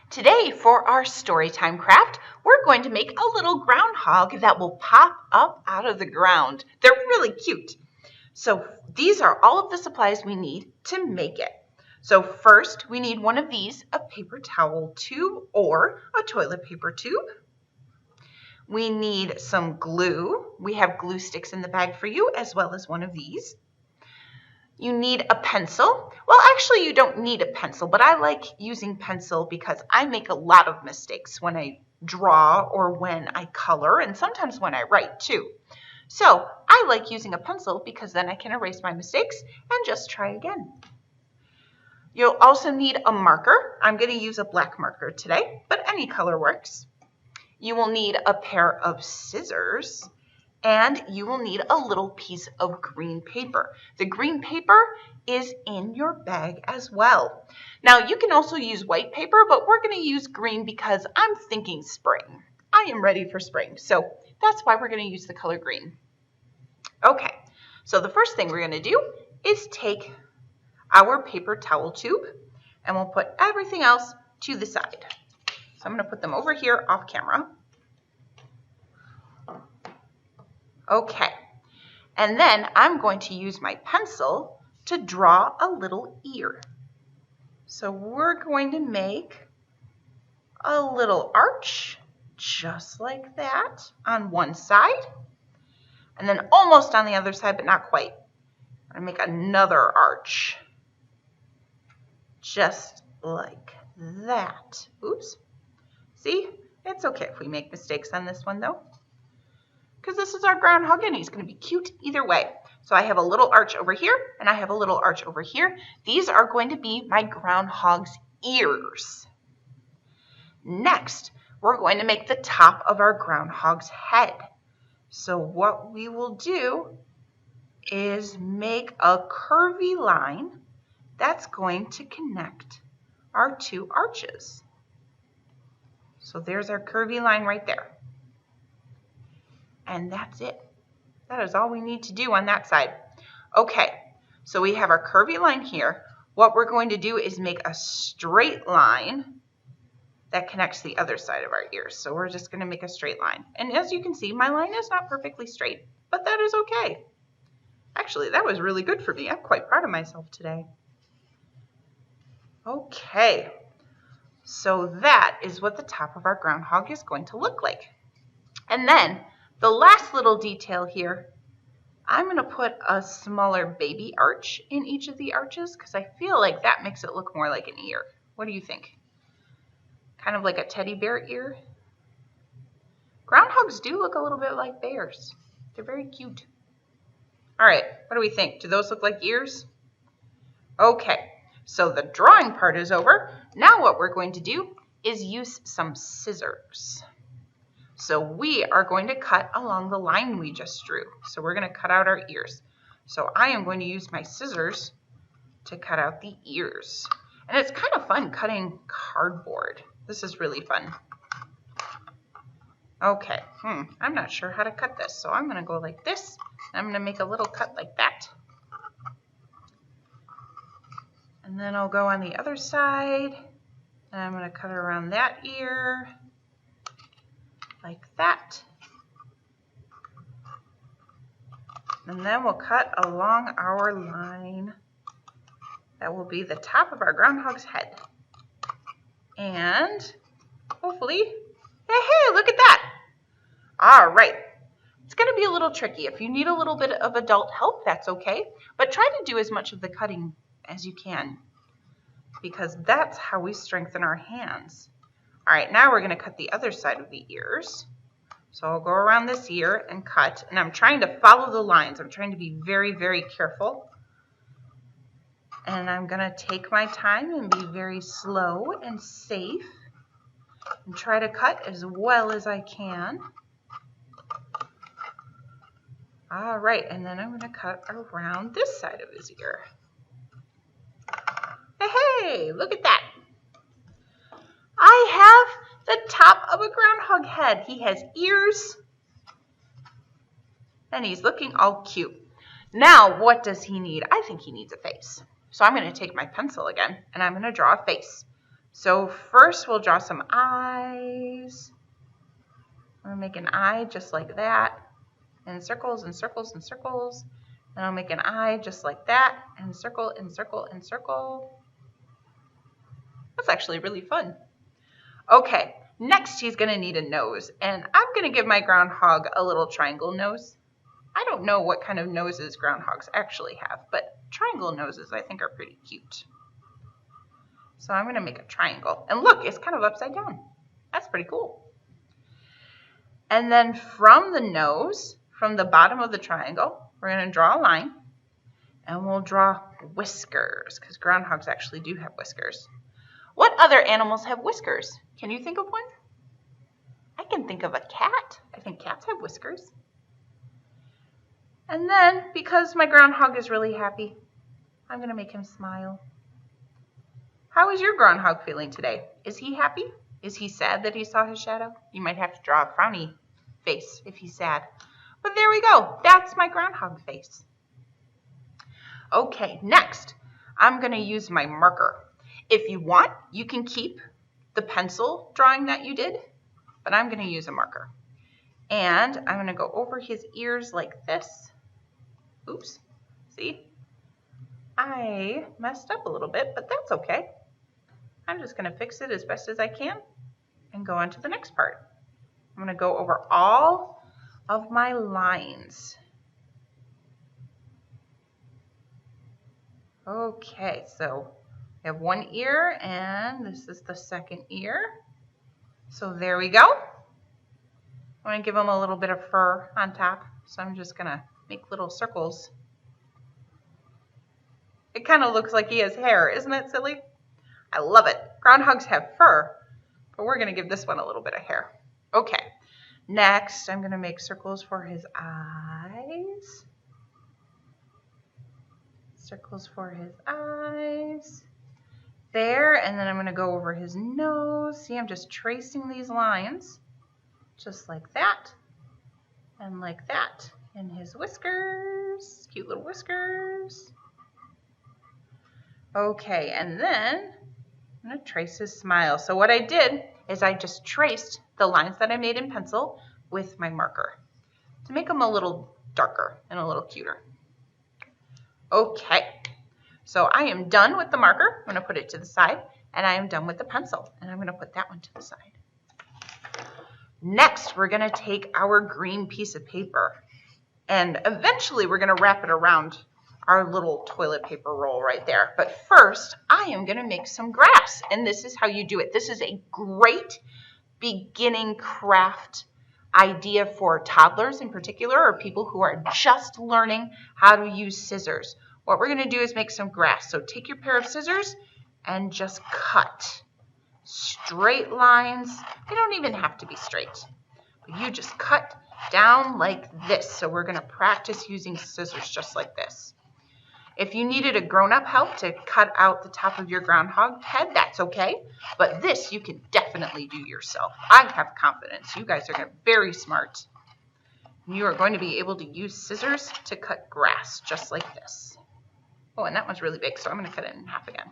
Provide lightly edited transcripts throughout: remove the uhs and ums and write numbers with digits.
Today for our Storytime craft, we're going to make a little groundhog that will pop up out of the ground. They're really cute. So these are all of the supplies we need to make it. So first we need one of these, a paper towel tube or a toilet paper tube. We need some glue. We have glue sticks in the bag for you as well as one of these. You need a pencil. Well, actually you don't need a pencil, but I like using pencil because I make a lot of mistakes when I draw or when I color and sometimes when I write too. So I like using a pencil because then I can erase my mistakes and just try again. You'll also need a marker. I'm going to use a black marker today, but any color works. You will need a pair of scissors. And you will need a little piece of green paper. The green paper is in your bag as well. Now you can also use white paper, but we're going to use green because I'm thinking spring. I am ready for spring, so that's why we're going to use the color green. Okay, so the first thing we're going to do is take our paper towel tube and we'll put everything else to the side. So I'm going to put them over here off camera. Okay, and then I'm going to use my pencil to draw a little ear. So we're going to make a little arch, just like that, on one side, and then almost on the other side, but not quite. I'm going to make another arch, just like that. Oops. See, it's okay if we make mistakes on this one, though, because this is our groundhog and he's going to be cute either way. So I have a little arch over here and I have a little arch over here. These are going to be my groundhog's ears. Next, we're going to make the top of our groundhog's head. So what we will do is make a curvy line that's going to connect our two arches. So there's our curvy line right there. And that's it. That is all we need to do on that side. Okay, so we have our curvy line here. What we're going to do is make a straight line that connects the other side of our ears. So we're just going to make a straight line. And as you can see, my line is not perfectly straight, but that is okay. Actually, that was really good for me. I'm quite proud of myself today. Okay, so that is what the top of our groundhog is going to look like. And then the last little detail here, I'm going to put a smaller baby arch in each of the arches because I feel like that makes it look more like an ear. What do you think? Kind of like a teddy bear ear? Groundhogs do look a little bit like bears. They're very cute. All right, what do we think? Do those look like ears? Okay, so the drawing part is over. Now what we're going to do is use some scissors. So we are going to cut along the line we just drew. So we're going to cut out our ears. So I am going to use my scissors to cut out the ears. And it's kind of fun cutting cardboard. This is really fun. Okay, I'm not sure how to cut this. So I'm going to go like this. I'm going to make a little cut like that. And then I'll go on the other side. And I'm going to cut around that ear. Like that. And then we'll cut along our line. That will be the top of our groundhog's head. And hopefully, hey, look at that. All right. It's going to be a little tricky. If you need a little bit of adult help, that's okay. But try to do as much of the cutting as you can, because that's how we strengthen our hands. All right, now we're going to cut the other side of the ears. So I'll go around this ear and cut, and I'm trying to follow the lines. I'm trying to be very, very careful. And I'm going to take my time and be very slow and safe and try to cut as well as I can. All right, and then I'm going to cut around this side of his ear. Hey, look at that. I have the top of a groundhog head. He has ears, and he's looking all cute. Now, what does he need? I think he needs a face. So I'm going to take my pencil again, and I'm going to draw a face. So first we'll draw some eyes. I'm gonna make an eye just like that, and circles and circles and circles. And I'll make an eye just like that, and circle and circle and circle. That's actually really fun. Okay, next he's gonna need a nose, and I'm gonna give my groundhog a little triangle nose. I don't know what kind of noses groundhogs actually have, but triangle noses I think are pretty cute. So I'm gonna make a triangle, and look, it's kind of upside down. That's pretty cool. And then from the nose, from the bottom of the triangle, we're gonna draw a line, and we'll draw whiskers, because groundhogs actually do have whiskers. What other animals have whiskers? Can you think of one? I can think of a cat. I think cats have whiskers. And then, because my groundhog is really happy, I'm going to make him smile. How is your groundhog feeling today? Is he happy? Is he sad that he saw his shadow? You might have to draw a frowny face if he's sad. But there we go. That's my groundhog face. Okay, next, I'm going to use my marker. If you want, you can keep the pencil drawing that you did, but I'm going to use a marker. And I'm going to go over his ears like this. Oops, see? I messed up a little bit, but that's okay. I'm just going to fix it as best as I can and go on to the next part. I'm going to go over all of my lines. Okay, so we have one ear, and this is the second ear. So there we go. I'm going to give him a little bit of fur on top, so I'm just going to make little circles. It kind of looks like he has hair, isn't it silly? I love it. Groundhogs have fur, but we're going to give this one a little bit of hair. Okay, next I'm going to make circles for his eyes. Circles for his eyes. There, and then I'm going to go over his nose. See, I'm just tracing these lines, just like that, and like that. And his whiskers, cute little whiskers. Okay, and then I'm going to trace his smile. So what I did is I just traced the lines that I made in pencil with my marker to make them a little darker and a little cuter. Okay, so I am done with the marker. I'm going to put it to the side, and I am done with the pencil, and I'm going to put that one to the side. Next, we're going to take our green piece of paper, and eventually we're going to wrap it around our little toilet paper roll right there. But first, I am going to make some grass, and this is how you do it. This is a great beginning craft idea for toddlers in particular, or people who are just learning how to use scissors. What we're going to do is make some grass. So take your pair of scissors and just cut straight lines. They don't even have to be straight, but you just cut down like this. So we're going to practice using scissors just like this. If you needed a grown-up help to cut out the top of your groundhog head, that's okay. But this you can definitely do yourself. I have confidence. You guys are very smart. You are going to be able to use scissors to cut grass just like this. Oh, and that one's really big, so I'm going to cut it in half again.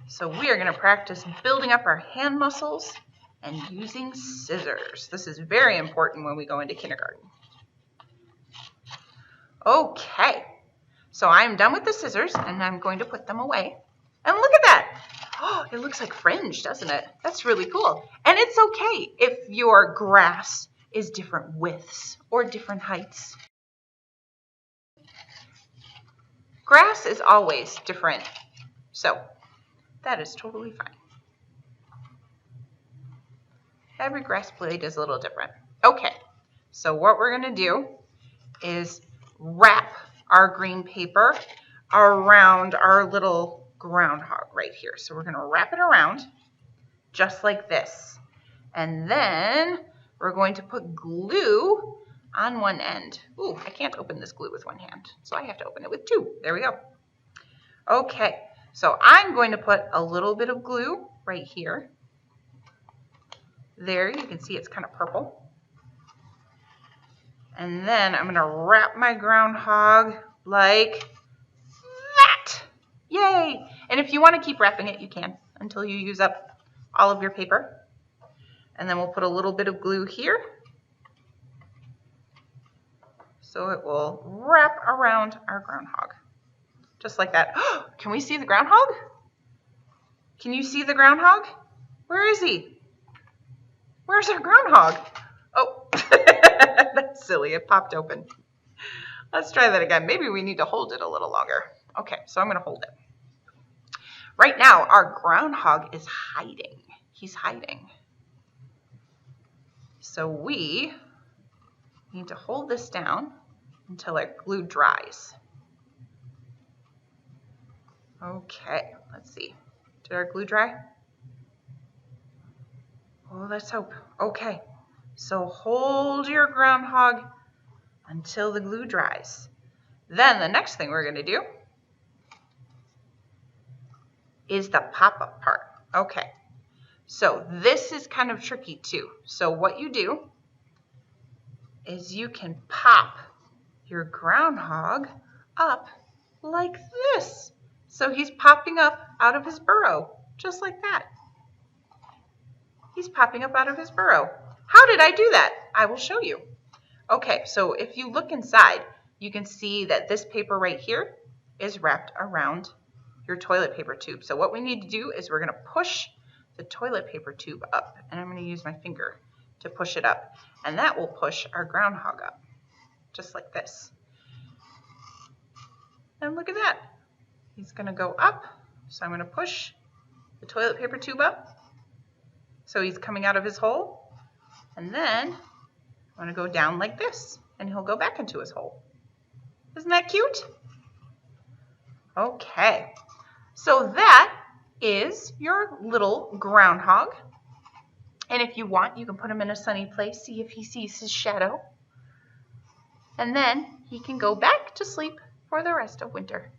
So we are going to practice building up our hand muscles and using scissors. This is very important when we go into kindergarten. Okay, so I'm done with the scissors, and I'm going to put them away. And look at that. Oh, it looks like fringe, doesn't it? That's really cool. And it's okay if your grass is different widths or different heights. Grass is always different, so that is totally fine. Every grass blade is a little different. Okay, so what we're going to do is wrap our green paper around our little groundhog right here. So we're going to wrap it around just like this. And then we're going to put glue on one end. Ooh, I can't open this glue with one hand, so I have to open it with two. There we go. Okay, so I'm going to put a little bit of glue right here. There, you can see it's kind of purple. And then I'm going to wrap my groundhog like that. Yay! And if you want to keep wrapping it, you can until you use up all of your paper. And then we'll put a little bit of glue here, so it will wrap around our groundhog, just like that. Can we see the groundhog? Can you see the groundhog? Where is he? Where's our groundhog? Oh, that's silly. It popped open. Let's try that again. Maybe we need to hold it a little longer. Okay, so I'm going to hold it. Right now, our groundhog is hiding. He's hiding. So we need to hold this down until our glue dries. Okay, let's see. Did our glue dry? Oh, let's hope. Okay, so hold your groundhog until the glue dries. Then the next thing we're going to do is the pop-up part. Okay, so this is kind of tricky too. So what you do is you can pop your groundhog up like this. So he's popping up out of his burrow, just like that. He's popping up out of his burrow. How did I do that? I will show you. Okay, so if you look inside, you can see that this paper right here is wrapped around your toilet paper tube. So what we need to do is we're going to push the toilet paper tube up, and I'm going to use my finger to push it up, and that will push our groundhog up, just like this. And look at that. He's going to go up, so I'm going to push the toilet paper tube up, so he's coming out of his hole, and then I'm going to go down like this, and he'll go back into his hole. Isn't that cute? Okay, so that is your little groundhog. And if you want, you can put him in a sunny place, see if he sees his shadow. And then he can go back to sleep for the rest of winter.